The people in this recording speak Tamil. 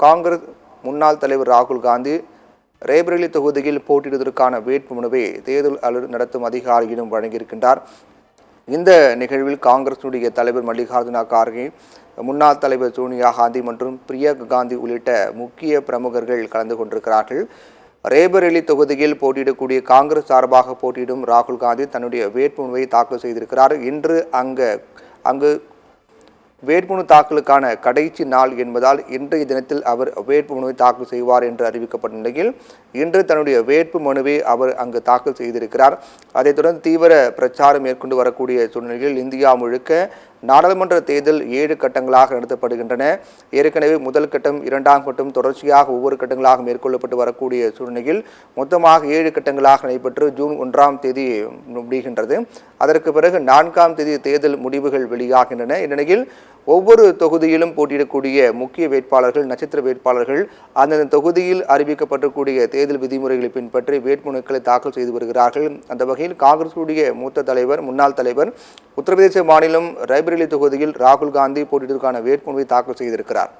காங்கிரஸ் முன்னாள் தலைவர் ராகுல் காந்தி ரேபரேலி தொகுதியில் போட்டியிடுவதற்கான வேட்புமனுவை தேர்தல் அலுவலர் நடத்தும் அதிகாரியிடம் வழங்கியிருக்கின்றார். இந்த நிகழ்வில் காங்கிரசுடைய தலைவர் மல்லிகார்ஜுன கார்கே, முன்னாள் தலைவர் சோனியா காந்தி மற்றும் பிரியங்கா காந்தி உள்ளிட்ட முக்கிய பிரமுகர்கள் கலந்து கொண்டிருக்கிறார்கள். ரேபரேலி தொகுதியில் போட்டியிடக்கூடிய காங்கிரஸ் சார்பாக போட்டியிடும் ராகுல் காந்தி தன்னுடைய வேட்புமனுவை தாக்கல் செய்திருக்கிறார். இன்று அங்கு வேட்புமனு தாக்கலுக்கான கடைசி நாள் என்பதால் இன்றைய தினத்தில் அவர் வேட்புமனுவை தாக்கல் செய்வார் என்று அறிவிக்கப்பட்ட நிலையில் இன்று தன்னுடைய வேட்புமனுவை அவர் அங்கு தாக்கல் செய்திருக்கிறார். அதைத் தொடர்ந்து தீவிர பிரச்சாரம் மேற்கொண்டு வரக்கூடிய சூழ்நிலையில் இந்தியா முழுக்க நாடாளுமன்ற தேர்தல் 7 கட்டங்களாக நடத்தப்படுகின்றன. ஏற்கனவே முதல் கட்டம், 2ஆம் கட்டம் தொடர்ச்சியாக ஒவ்வொரு கட்டங்களாக மேற்கொள்ளப்பட்டு வரக்கூடிய சூழ்நிலையில் மொத்தமாக 7 கட்டங்களாக நடைபெற்று ஜூன் 1ஆம் தேதி முடிகின்றது. அதற்கு பிறகு 4ஆம் தேதி தேர்தல் முடிவுகள் வெளியாகின்றன. இந்நிலையில் ஒவ்வொரு தொகுதியிலும் போட்டியிடக்கூடிய முக்கிய வேட்பாளர்கள், நட்சத்திர வேட்பாளர்கள் அந்தந்த தொகுதியில் அறிவிக்கப்பட்டிருக்கூடிய தேர்தல் விதிமுறைகளை பின்பற்றி வேட்புமனுக்களை தாக்கல் செய்து வருகிறார்கள். அந்த வகையில் காங்கிரசுடைய மூத்த தலைவர், முன்னாள் தலைவர் உத்தரப்பிரதேச மாநிலம் ரேபரேலி தொகுதியில் ராகுல் காந்தி போட்டியிடுவதற்கான வேட்புமனுவை தாக்கல் செய்திருக்கிறார்.